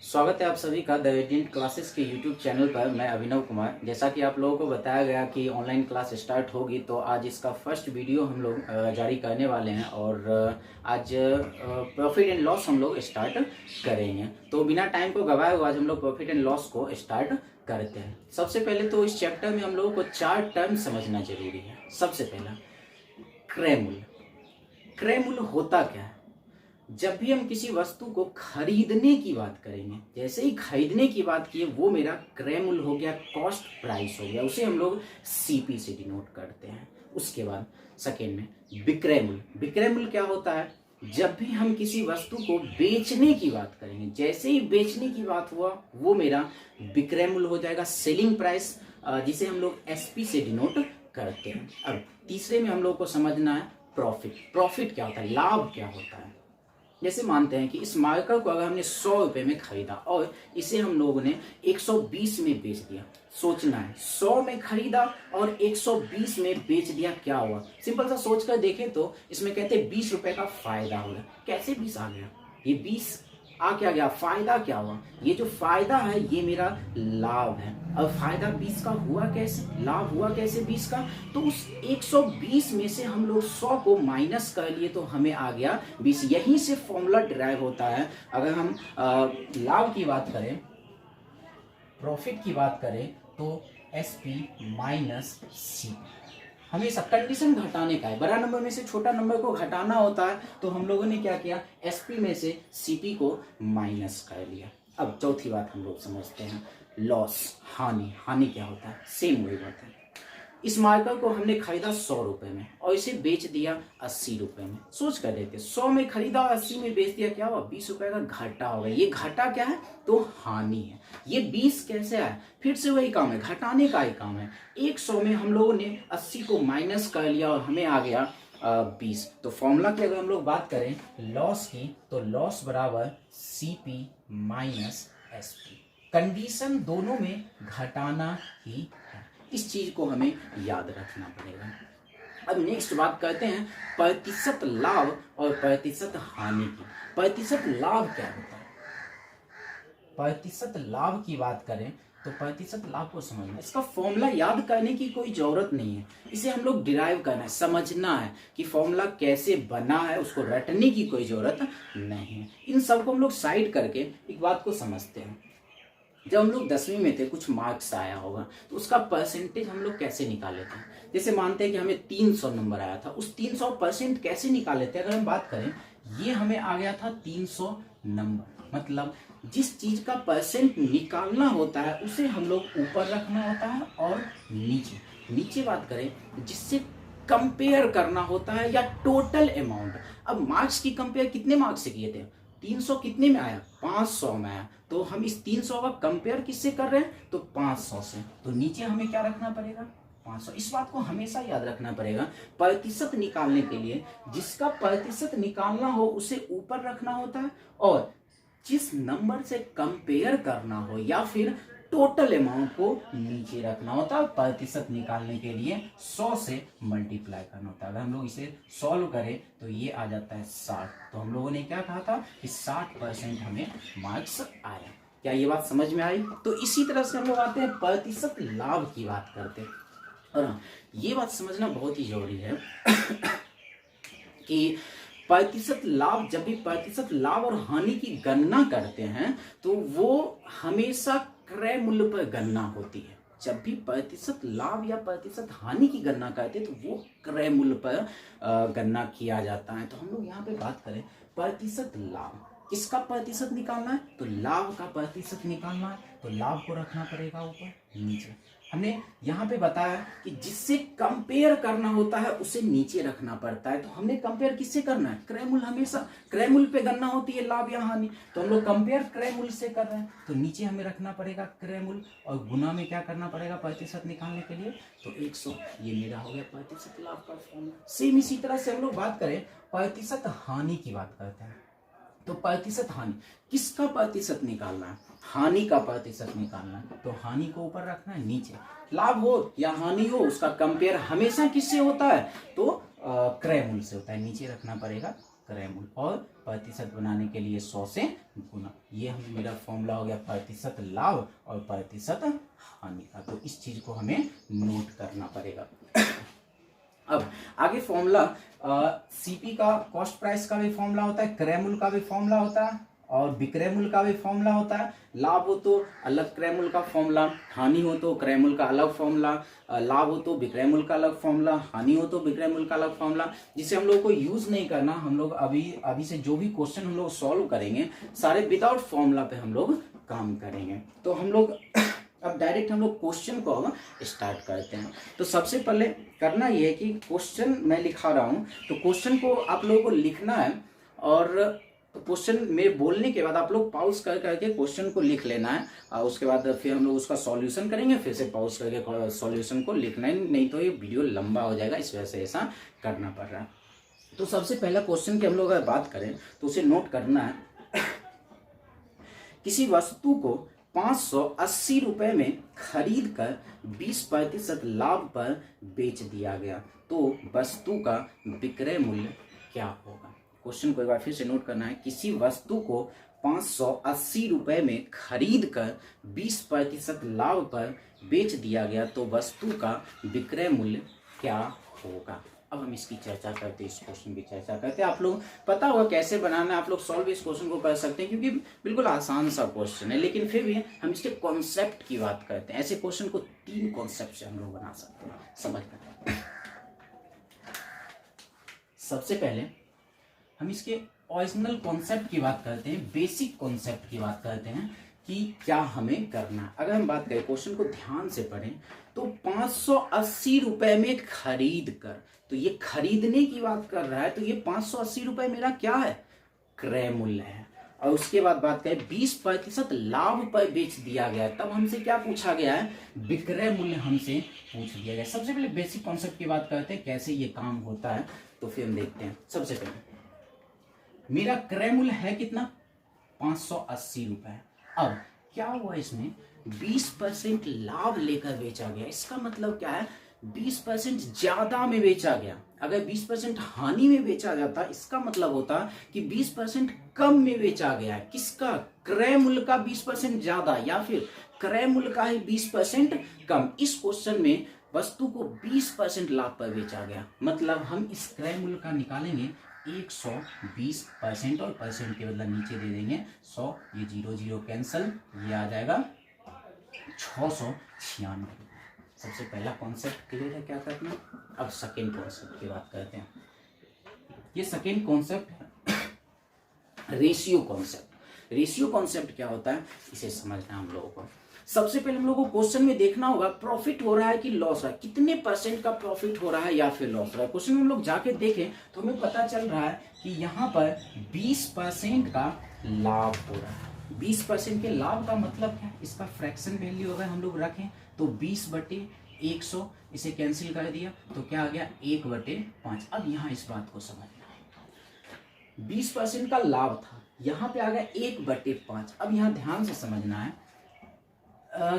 स्वागत है आप सभी का द 18 क्लासेस के यूट्यूब चैनल पर। मैं अभिनव कुमार। जैसा कि आप लोगों को बताया गया कि ऑनलाइन क्लास स्टार्ट होगी, तो आज इसका फर्स्ट वीडियो हम लोग जारी करने वाले हैं और आज प्रॉफिट एंड लॉस हम लोग स्टार्ट करेंगे। तो बिना टाइम को गवाए हुए आज हम लोग प्रॉफिट एंड लॉस को स्टार्ट करते हैं। सबसे पहले तो इस चैप्टर में हम लोगों को 4 टर्म समझना जरूरी है। सबसे पहला क्रय मूल्य। क्रय मूल्य होता क्या है? जब भी हम किसी वस्तु को खरीदने की बात करेंगे, जैसे ही खरीदने की बात की, वो मेरा क्रय मूल्य हो गया, कॉस्ट प्राइस हो गया, उसे हम लोग सीपी से डिनोट करते हैं। उसके बाद सेकेंड में विक्रय मूल्य। विक्रय मूल्य क्या होता है? जब भी हम किसी वस्तु को बेचने की बात करेंगे, जैसे ही बेचने की बात हुआ, वो मेरा विक्रय मूल्य हो जाएगा, सेलिंग प्राइस, जिसे हम लोग एसपी से डिनोट करते हैं। अब तीसरे में हम लोग को समझना है प्रॉफिट। प्रॉफिट क्या होता है? लाभ क्या होता है? जैसे मानते हैं कि इस मार्कर को अगर हमने 100 रुपए में खरीदा और इसे हम लोगों ने 120 में बेच दिया। सोचना है, 100 में खरीदा और 120 में बेच दिया, क्या हुआ? सिंपल सा सोच कर देखें तो इसमें कहते हैं 20 रुपए का फायदा हो गया। कैसे 20 आ गया? ये 20 आ क्या गया? फायदा क्या हुआ? ये जो फायदा है ये मेरा लाभ है। अब फायदा 20 का हुआ कैसे? लाभ हुआ कैसे 20 का? तो उस 120 में से हम लोग 100 को माइनस कर लिए तो हमें आ गया 20। यहीं से फॉर्मूला डिराइव होता है। अगर हम लाभ की बात करें, प्रॉफिट की बात करें, तो एसपी माइनस सी। हमेशा कंडीशन घटाने का है, बड़ा नंबर में से छोटा नंबर को घटाना होता है, तो हम लोगों ने क्या किया? एसपी में से सीपी को माइनस कर लिया। अब चौथी बात हम लोग समझते हैं, लॉस, हानि। हानि क्या होता है? सेम वही बात है। इस मार्कर को हमने खरीदा 100 रुपए में और इसे बेच दिया 80 रुपए में। सोच कर देखते, 100 में खरीदा और 80 में बेच दिया, क्या हुआ? 20 रुपए का घाटा हो गया। ये घाटा क्या है? तो हानि है। ये 20 कैसे आया? फिर से वही काम है, घटाने का ही काम है। 100 में हम लोगों ने 80 को माइनस कर लिया और हमें आ गया 20। तो फॉर्मूला की अगर हम लोग बात करें लॉस की, तो लॉस बराबर सीपी माइनस एसपी। कंडीशन दोनों में घटाना ही है। इस चीज को हमें याद रखना पड़ेगा। अब नेक्स्ट बात करते हैं प्रतिशत लाभ और प्रतिशत हानि की। प्रतिशत लाभ क्या होता है? प्रतिशत लाभ की बात करें तो प्रतिशत लाभ को समझना, इसका फॉर्मूला याद करने की कोई जरूरत नहीं है। इसे हम लोग डिराइव करना है, समझना है कि फॉर्मूला कैसे बना है, उसको रटने की कोई जरूरत नहीं है। इन सबको हम लोग साइड करके एक बात को समझते हैं। जब हम लोग 10वीं में थे, कुछ मार्क्स आया होगा, तो उसका परसेंटेज हम लोग कैसे निकाल लेते हैं? जैसे मानते हैं कि हमें 300 नंबर आया था, उस 300% कैसे निकाल लेते हैं? अगर हम बात करें, ये हमें आ गया था 300 नंबर, मतलब जिस चीज का परसेंट निकालना होता है उसे हम लोग ऊपर रखना होता है और नीचे बात करें जिससे कंपेयर करना होता है, या टोटल अमाउंट। अब मार्क्स की कंपेयर कितने मार्क्स से किए थे? 300 कितने में आया? 500 में आया। तो हम इस 300 का कंपेयर किससे कर रहे हैं? तो 500 से। तो नीचे हमें क्या रखना पड़ेगा? 500। इस बात को हमेशा याद रखना पड़ेगा। प्रतिशत निकालने के लिए जिसका प्रतिशत निकालना हो उसे ऊपर रखना होता है, और जिस नंबर से कंपेयर करना हो या फिर टोटल अमाउंट को नीचे रखना होता है। प्रतिशत निकालने के लिए 100 से मल्टीप्लाई करना होता है। अगर हम लोग इसे सॉल्व करें तो ये आ जाता है 60। तो हम लोगों ने क्या कहा था कि 60% हमें मार्क्स आया। क्या ये बात समझ में आई? तो इसी तरह से हम लोग आते हैं प्रतिशत लाभ की बात करते हैं। और हाँ, ये बात समझना बहुत ही जरूरी है कि प्रतिशत लाभ, जब भी प्रतिशत लाभ और हानि की गणना करते हैं तो वो हमेशा क्रय मूल्य पर गणना होती है। जब भी प्रतिशत लाभ या प्रतिशत हानि की गणना करते हैं तो वो क्रय मूल्य पर गणना किया जाता है। तो हम लोग यहाँ पे बात करें प्रतिशत लाभ, किसका प्रतिशत निकालना है? तो लाभ का प्रतिशत निकालना है, तो लाभ को रखना पड़ेगा ऊपर नीचे। हमने यहाँ पे बताया कि जिससे कंपेयर करना होता है उसे नीचे रखना पड़ता है। तो हमने कंपेयर किससे करना है? क्रय मूल्य। हमेशा क्रय मूल्य पे गणना होती है, लाभ या हानि। तो हम लोग कंपेयर क्रय मूल्य से कर रहे हैं, तो नीचे हमें रखना पड़ेगा क्रय मूल्य, और गुना में क्या करना पड़ेगा प्रतिशत निकालने के लिए? तो 100। ये मेरा हो गया प्रतिशत लाभ का फॉर्मूला। सेम इसी तरह से हम लोग बात करें प्रतिशत हानि की बात करते हैं। तो प्रतिशत हानि, किसका प्रतिशत निकालना है? हानि का प्रतिशत निकालना है। तो हानि को ऊपर रखना है, नीचे। लाभ हो या हानि हो, उसका कंपेयर हमेशा किससे होता है? तो क्रय मूल्य से होता है। नीचे रखना पड़ेगा क्रय मूल्य, और प्रतिशत बनाने के लिए 100 से गुना। ये मेरा फॉर्मूला हो गया प्रतिशत लाभ और प्रतिशत हानि का। तो इस चीज को हमें नोट करना पड़ेगा। अब आगे फॉर्मूला सीपी का, कॉस्ट प्राइस का भी फॉर्मूला होता है, क्रय मूल्य का भी फॉर्मूला होता है और विक्रय मूल्य का भी फॉर्मूला होता है। लाभ हो तो अलग क्रय मूल्य का फॉर्मूला, हानि हो तो क्रय मूल्य का अलग फॉर्मूला, लाभ हो तो विक्रय मूल्य का अलग फॉर्मूला, हानि हो तो विक्रय मूल्य का अलग फॉर्मूला, जिसे हम लोग को यूज नहीं करना। हम लोग अभी से जो भी क्वेश्चन हम लोग सॉल्व करेंगे सारे विदाउट फॉर्मूला पे हम लोग काम करेंगे। तो हम लोग अब डायरेक्ट हम लोग क्वेश्चन को स्टार्ट करते हैं। तो सबसे पहले करना ये है कि क्वेश्चन मैं लिखा रहा हूं, तो क्वेश्चन को आप लोगों को लिखना है और क्वेश्चन में बोलने के बाद आप लोग पॉज कर करके क्वेश्चन को लिख लेना है। और उसके बाद फिर हम लोग उसका सॉल्यूशन करेंगे, फिर से पॉज करके सॉल्यूशन को लिखना है, नहीं तो ये वीडियो लंबा हो जाएगा, इस वजह से ऐसा करना पड़ रहा है। तो सबसे पहला क्वेश्चन की हम लोग अगर बात करें तो उसे नोट करना है। किसी वस्तु को 580 रुपए में खरीद कर 20% लाभ पर बेच दिया गया, तो वस्तु का विक्रय मूल्य क्या होगा। क्वेश्चन को एक बार फिर से नोट करना है। किसी वस्तु को 580 रुपए में खरीद कर 20% लाभ पर बेच दिया गया, तो वस्तु का विक्रय मूल्य क्या होगा। अब हम इसकी चर्चा करते हैं, इस क्वेश्चन की चर्चा करते हैं। आप लोग पता होगा कैसे बनाना है, आप लोग सॉल्व इस क्वेश्चन को कर सकते हैं क्योंकि बिल्कुल आसान सा क्वेश्चन है, लेकिन फिर भी हम इसके कॉन्सेप्ट की बात करते हैं। ऐसे क्वेश्चन को 3 कॉन्सेप्ट से हम लोग बना सकते हैं, समझ कर। सबसे पहले हम इसके ओरिजिनल कॉन्सेप्ट की बात करते हैं, बेसिक कॉन्सेप्ट की बात करते हैं कि क्या हमें करना है। अगर हम बात करें, क्वेश्चन को ध्यान से पढ़ें, तो 580 रुपए में खरीद कर, तो ये खरीदने की बात कर रहा है, तो ये 580 रुपए मेरा क्या है, क्रय मूल्य है। और उसके बाद बात करें 20% लाभ पर बेच दिया गया, तब हमसे क्या पूछा गया है, विक्रय मूल्य हमसे पूछ दिया गया। सबसे पहले बेसिक कॉन्सेप्ट की बात करते हैं, कैसे ये काम होता है, तो फिर हम देखते हैं। सबसे पहले मेरा क्रय मूल्य है कितना, 580 रुपए। अब क्या हुआ, इसमें 20% लाभ लेकर बेचा गया, इसका मतलब क्या है, 20% ज्यादा में बेचा गया। अगर 20% हानि में बेचा जाता, इसका मतलब होता कि 20% कम में बेचा गया है। किसका, क्रय मूल्य का 20% ज्यादा, या फिर क्रय मूल्य का ही 20% कम। इस क्वेश्चन में वस्तु को 20% लाभ पर बेचा गया, मतलब हम इस क्रय मूल्य का निकालेंगे 120% और परसेंट के बदला नीचे दे देंगे 100, ये 0 0 कैंसल, ये आ जाएगा 696। सबसे पहला कॉन्सेप्ट क्लियर है क्या करना। अब सेकेंड कॉन्सेप्ट की बात करते हैं। ये सेकेंड कॉन्सेप्ट है रेशियो कॉन्सेप्ट। रेशियो कॉन्सेप्ट क्या होता है, इसे समझना हम लोगों को। सबसे पहले हम लोगों को क्वेश्चन में देखना होगा प्रॉफिट हो रहा है कि लॉस हो रहा है, कितने परसेंट का प्रॉफिट हो रहा है या फिर लॉस हो रहा है। क्वेश्चन में हम लोग जाके देखें तो हमें पता चल रहा है कि यहाँ पर 20% का लाभ हो रहा है। 20% के लाभ का मतलब क्या है, इसका फ्रैक्शन वैल्यू अगर हम लोग रखें तो 20/100, इसे कैंसिल कर दिया तो क्या आ गया, 1/5। अब यहाँ इस बात को समझना है, 20% का लाभ था, यहाँ पे आ गया 1/5। अब यहाँ ध्यान से समझना है,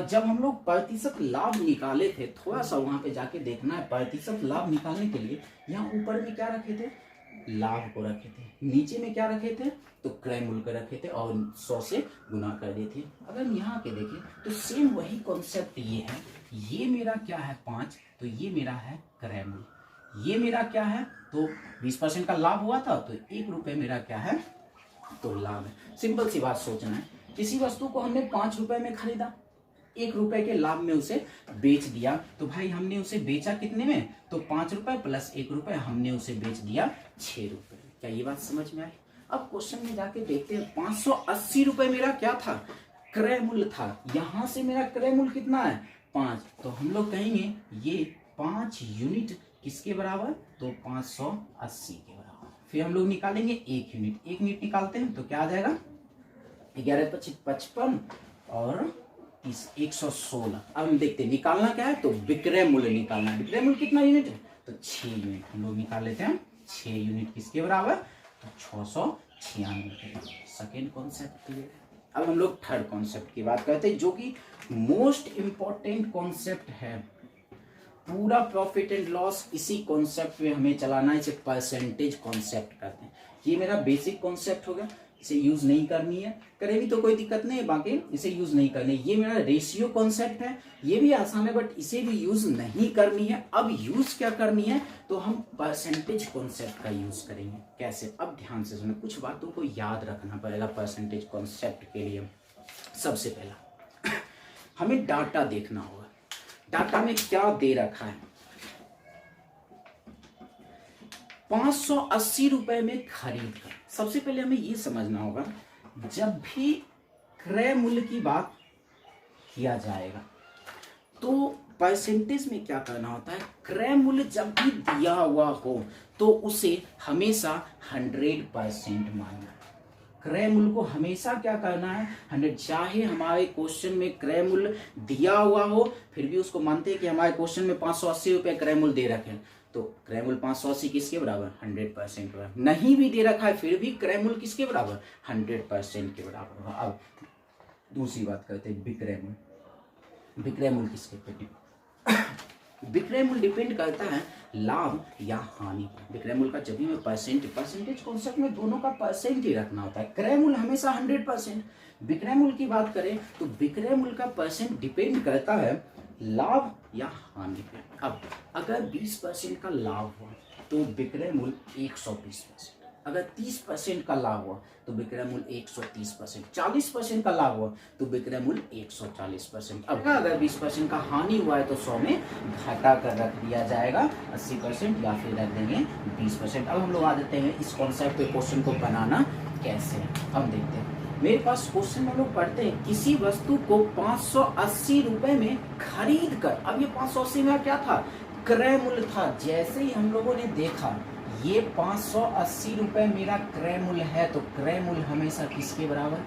जब हम लोग प्रतिशत लाभ निकाले थे, थोड़ा सा वहां पे जाके देखना है, प्रतिशत लाभ निकालने के लिए यहाँ ऊपर में क्या रखे थे, लाभ को रखे थे, नीचे में क्या रखे थे, तो क्रय मूल्य को रखे थे और 100 से गुना कर दिए थे। अगर हम यहाँ के देखें तो सेम वही कॉन्सेप्ट ये है, ये मेरा क्या है 5, तो ये मेरा है क्रय मूल्य, ये मेरा क्या है, तो 20% का लाभ हुआ था तो 1 रुपए मेरा क्या है, तो लाभ है। सिंपल सी बात सोचना है, किसी वस्तु को हमने 5 रुपए में खरीदा, 1 रुपए के लाभ में उसे बेच दिया, तो भाई हमने उसे बेचा कितने में, तो 5 रुपए प्लस 1 रुपए, हमने उसे बेच दिया 6 रुपए। क्या ये बात समझ में आई। अब क्वेश्चन में जाके देखते हैं, 580 रुपए मेरा क्या था, क्रय मूल्य था, यहां से मेरा क्रय मूल्य कितना है 5, तो हम लोग कहेंगे ये 5 यूनिट किसके बराबर, तो 580 के बराबर। फिर हम लोग निकालेंगे 1 यूनिट, 1 यूनिट निकालते हैं तो क्या आ जाएगा, 11×5 = 55 और 116। अब हम देखते हैं निकालना क्या है, तो विक्रय मूल्य निकालना है। विक्रय मूल्य कितना यूनिट है, तो 6 यूनिट। हम लोग निकाल लेते हैं 6 यूनिट किसके बराबर, तो 696। सेकेंड कॉन्सेप्ट क्लियर है। अब हम लोग थर्ड कॉन्सेप्ट की बात करते हैं, जो कि मोस्ट इंपॉर्टेंट कॉन्सेप्ट है। पूरा प्रॉफिट एंड लॉस इसी कॉन्सेप्ट में हमें चलाना है, इसे परसेंटेज कॉन्सेप्ट कहते हैं। ये मेरा बेसिक कॉन्सेप्ट हो गया, इसे यूज नहीं करनी है, करे भी तो कोई दिक्कत नहीं है, बाकी इसे यूज नहीं करनी। ये मेरा रेशियो कॉन्सेप्ट है, ये भी आसान है बट इसे भी यूज नहीं करनी है। अब यूज क्या करनी है, तो हम परसेंटेज कॉन्सेप्ट का यूज करेंगे। कैसे, अब ध्यान से सुनो, कुछ बातों को याद रखना पड़ेगा परसेंटेज कॉन्सेप्ट के लिए। सबसे पहला हमें डाटा देखना होगा, डाटा में क्या दे रखा है। 580 रुपए में खरीद कर, सबसे पहले हमें यह समझना होगा, जब भी क्रय मूल्य की बात किया जाएगा तो परसेंटेज में क्या करना होता है, क्रय मूल्य जब भी दिया हुआ हो तो उसे हमेशा 100% मानना है। क्रय मूल्य को हमेशा क्या करना है, 100। चाहे हमारे क्वेश्चन में क्रय मूल्य दिया हुआ हो, फिर भी उसको मानते हैं कि हमारे क्वेश्चन में 580 रुपए क्रय मूल्य दे रखे हैं, तो क्रय मूल्य 580 किसके बराबर, 100% बराबर। नहीं भी दे रखा है फिर भी क्रय मूल्य किसके बराबर, 100% के बराबर होगा। अब दूसरी बात करते हैं विक्रय मूल्य। विक्रय मूल्य किसके पे, विक्रय मूल्य डिपेंड करता है लाभ या हानि पर। विक्रय मूल्य का जब भी मैं परसेंटेज कॉन्सेप्ट में दोनों का परसेंट ही रखना होता है। क्रय मूल्य हमेशा 100%। विक्रय मूल्य की बात करें तो विक्रय मूल्य का परसेंट डिपेंड करता है लाभ या हानि पे। अब अगर 20% का लाभ हुआ तो विक्रय मूल्य 120%, अगर 30% का लाभ हुआ तो विक्रय मूल्य 130%, 40% का लाभ हुआ तो विक्रय मूल्य 140%। अब अगर 20% का हानि हुआ है तो 100 में घटा कर रख दिया जाएगा 80% या फिर रख देंगे 20%। अब हम लोग आ जाते हैं इस कॉन्सेप्ट पे, क्वेश्चन को बनाना कैसे हम देखते हैं। मेरे पास क्वेश्चन में लोग पढ़ते हैं, किसी वस्तु को 580 रुपए में खरीद कर। अब ये 580 में क्या था, क्रय मूल्य था। जैसे ही हम लोगों ने देखा ये 580 रुपए मेरा क्रय मूल्य है, तो क्रय मूल्य हमेशा किसके बराबर,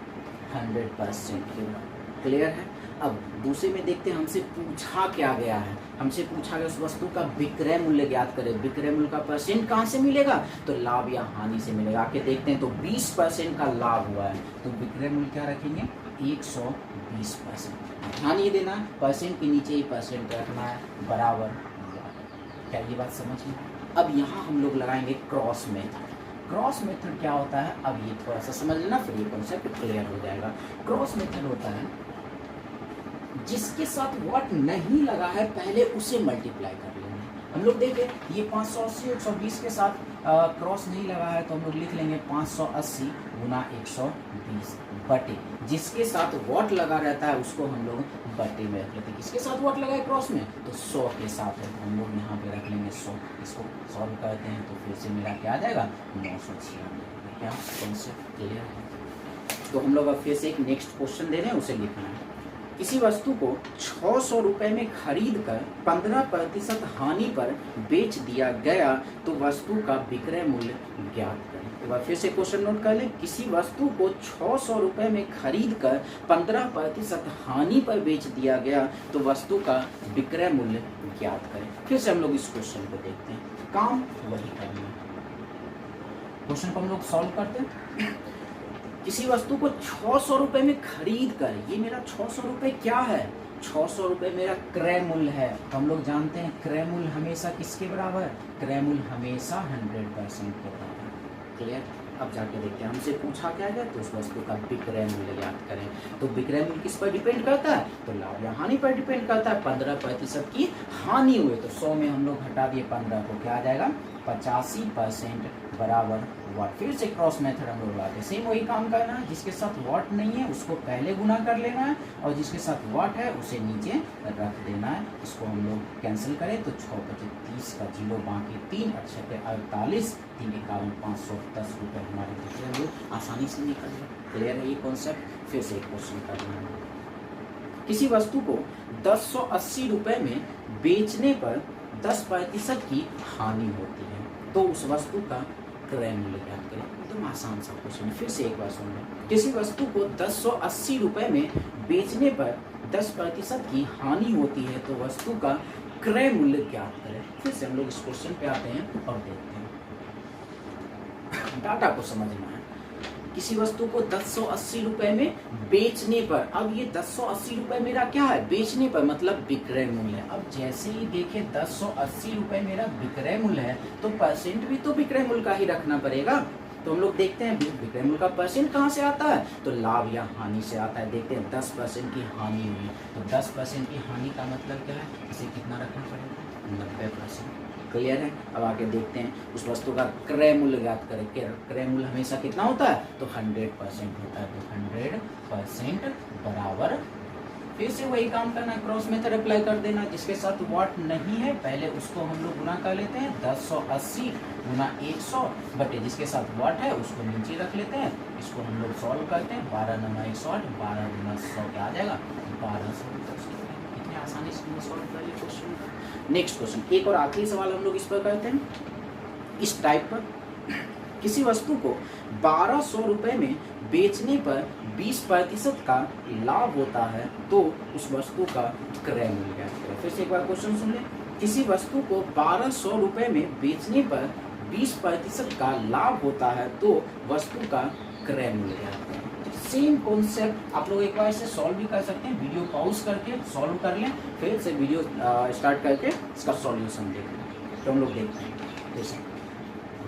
100% के बराबर। क्लियर है। अब दूसरे में देखते हैं, हमसे पूछा क्या गया है, हमसे पूछा गया उस वस्तु का विक्रय मूल्य ज्ञात करें। विक्रय मूल्य का परसेंट कहाँ से मिलेगा, तो लाभ या हानि से मिलेगा। आके देखते हैं, तो 20% का लाभ हुआ है तो विक्रय मूल्य क्या रखेंगे, 120%। ध्यान ये देना, परसेंट के नीचे ही परसेंट रखना है, बराबर। क्या ये बात समझ में। अब यहाँ हम लोग लगाएंगे क्रॉस मेथड। क्रॉस मेथड क्या होता है, अब ये थोड़ा सा समझ लेना, फिर ये कॉन्सेप्ट क्लियर हो जाएगा। क्रॉस मेथड होता है जिसके साथ व्हाट नहीं लगा है पहले उसे मल्टीप्लाई कर लेंगे। हम लोग देखें ये 580 120 के साथ क्रॉस नहीं लगा है तो हम लोग लिख लेंगे 580 गुना 120 बटे, जिसके साथ व्हाट लगा रहता है उसको हम लोग बटे में रख लेते हैं। किसके साथ व्हाट लगा है क्रॉस में, तो 100 के साथ है, हम लोग यहाँ पे रख लेंगे 100। इसको सॉल्व करते हैं तो फिर से मिला क्या आ जाएगा, 996। क्या कॉन्सेप्ट क्लियर है। तो हम लोग अब फिर से एक नेक्स्ट क्वेश्चन दे रहे हैं, उसे लिखना है। किसी वस्तु को 600 रुपए में खरीद कर 15% हानि पर बेच दिया गया तो वस्तु का विक्रय मूल्य ज्ञात करें। एक बार फिर से क्वेश्चन नोट कर लें। किसी वस्तु को 600 रुपए में खरीद कर 15% हानि पर बेच दिया गया तो वस्तु का विक्रय मूल्य ज्ञात करें। फिर से हम लोग इस क्वेश्चन को देखते हैं, काम वही करना है। क्वेश्चन को हम लोग सॉल्व करते हैं। किसी वस्तु को 600 रुपए में खरीद कर, ये मेरा 600 रुपए क्या है, 600 रुपए मेरा क्रय मूल्य है। तो हम लोग जानते हैं क्रय मूल्य हमेशा किसके बराबर है, क्रय मूल्य हमेशा 100% के बराबर। क्लियर। अब जाके देखते हैं, हमसे पूछा क्या गया, तो उस वस्तु का विक्रय मूल्य ज्ञात करें। तो विक्रय मूल्य किस पर डिपेंड करता है, तो लाभ या हानि पर डिपेंड करता है। 15% की हानि हुई तो 100 में हम लोग हटा दिए 15 को, क्या आ जाएगा 85% बराबर व्हाट। फिर से क्रॉस मेथड हम लोग लाते, सेम वही काम करना है। जिसके साथ व्हाट नहीं है उसको पहले गुना कर लेना है और जिसके साथ व्हाट है उसे नीचे रख देना है। इसको हम लोग कैंसिल करें तो 6 बचे 30 का 0 बाकी 3 अच्छे 48 3 51 510 रुपये हमारे विक्रय मूल्य आसानी से निकल जाए। क्लियर है ये कॉन्सेप्ट। फिर से एक क्वेश्चन करना है। किसी वस्तु को 1080 रुपये में बेचने पर 10% की हानि होती है तो उस वस्तु का क्रय मूल्य ज्ञात करें। एकदम आसान सा क्वेश्चन। फिर से एक बार सुन लें। किसी वस्तु को 1080 रुपए में बेचने पर 10% की हानि होती है तो वस्तु का क्रय मूल्य ज्ञात करें। फिर से हम लोग इस क्वेश्चन पे आते हैं और देखते हैं। डाटा को समझना है। किसी वस्तु को 1080 रुपए में बेचने पर, अब ये 1080 रुपए मेरा क्या है, बेचने पर मतलब विक्रय मूल्य है। अब जैसे ही देखे 1080 रुपए मेरा विक्रय मूल्य है तो परसेंट भी तो विक्रय मूल्य का ही रखना पड़ेगा। तो हम लोग देखते हैं विक्रय मूल्य का परसेंट कहाँ से आता है, तो लाभ या हानि से आता है। देखते हैं 10% की हानि हुई, तो 10% की हानि का मतलब क्या है, इसे कितना रखना पड़ेगा, 90%। क्लियर है। अब आके देखते हैं उस वस्तु का क्रय मूल्य ज्ञात करें। क्रय मूल्य हमेशा कितना होता है, तो 100% होता है। तो 100% बराबर, फिर से वही काम करना, क्रॉस मेथड अप्लाई कर देना। जिसके साथ वाट नहीं है पहले उसको हम लोग गुना कर लेते हैं, 1080 गुना 100 बटे जिसके साथ वाट है उसको नीचे रख लेते हैं। इसको हम लोग सॉल्व करते हैं, 12 9 108, 12 गुना 100 क्या आ जाएगा, 1200। कितने आसानी से सॉल्व कर लिया क्वेश्चन। नेक्स्ट क्वेश्चन, एक और आखिरी सवाल हम लोग इस पर करते हैं, इस टाइप पर। किसी वस्तु को 1200 रुपए में बेचने पर 20% का लाभ होता है तो उस वस्तु का क्रय मूल्य ज्ञात करें। फिर से एक बार क्वेश्चन सुन लें। किसी वस्तु को 1200 रुपए में बेचने पर 20% का लाभ होता है तो वस्तु का क्रय मूल्य ज्ञात करें। सेम कॉन्सेप्ट आप लोग एक बार इसे सॉल्व भी कर सकते हैं, वीडियो पॉज करके सॉल्व कर लें, फिर से वीडियो स्टार्ट करके इसका सॉल्यूशन देख लें। तो हम लोग देखते हैं, जैसे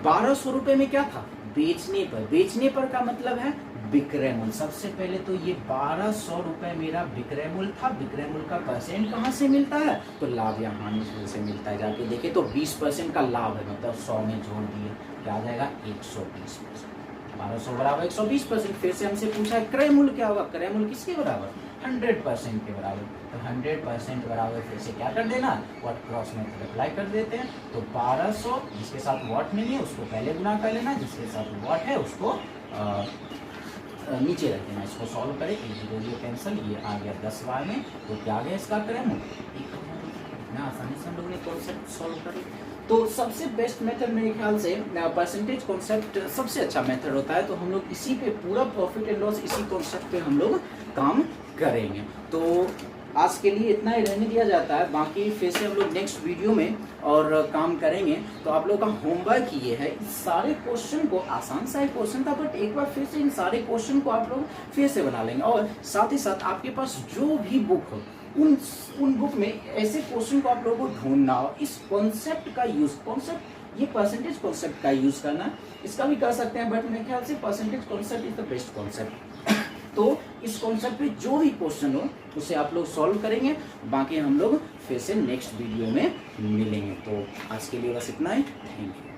1200 रुपए में क्या था, बेचने पर। बेचने पर का मतलब है विक्रय मूल्य। सबसे पहले तो ये 1200 रुपए मेरा विक्रय मूल्य था। विक्रय मूल्य का परसेंट कहाँ से मिलता है, तो लाभ या हानि से मिलता है। जाके देखे तो 20% का लाभ है, मतलब 100 में जोड़ दिए, क्या आ जाएगा 120%। 1200 बराबर 120%। फिर से हमसे पूछा है क्रय मूल्य क्या होगा, क्रय मूल्य किसके बराबर, 100% के बराबर। तो 100% बराबर फिर से क्या कर देना, वाट क्रॉस मेथड अप्लाई कर देते हैं। तो 1200 जिसके साथ वाट नहीं है उसको पहले गुना कर लेना, जिसके साथ वाट है उसको नीचे रख देना। इसको सॉल्व करें, ये कैंसिल, ये आ गया 10 बार में, तो क्या आ गया इसका क्रय मूल्य। इतना आसानी से हम लोग ने कॉन्सेप्ट सॉल्व कर लिया। तो सबसे बेस्ट मेथड मेरे ख्याल से परसेंटेज कॉन्सेप्ट सबसे अच्छा मेथड होता है। तो हम लोग इसी पे पूरा प्रॉफिट एंड लॉस इसी कॉन्सेप्ट पे हम लोग काम करेंगे। तो आज के लिए इतना ही रहने दिया जाता है, बाकी फिर से हम लोग नेक्स्ट वीडियो में और काम करेंगे। तो आप लोगों का होमवर्क ये है, इस सारे क्वेश्चन को, आसान सा क्वेश्चन था बट एक बार फिर से इन सारे क्वेश्चन को आप लोग फिर से बना लेंगे। और साथ ही साथ आपके पास जो भी बुक हो उन बुक में ऐसे क्वेश्चन को आप लोगों को ढूंढना हो, इस कॉन्सेप्ट का यूज, कॉन्सेप्ट ये परसेंटेज कॉन्सेप्ट का यूज करना, इसका भी कर सकते हैं बट मेरे ख्याल से percentage concept is the best concept. तो इस कॉन्सेप्ट पे जो भी क्वेश्चन हो उसे आप लोग सॉल्व करेंगे, बाकी हम लोग फिर से नेक्स्ट वीडियो में मिलेंगे। तो आज के लिए बस इतना ही, थैंक यू।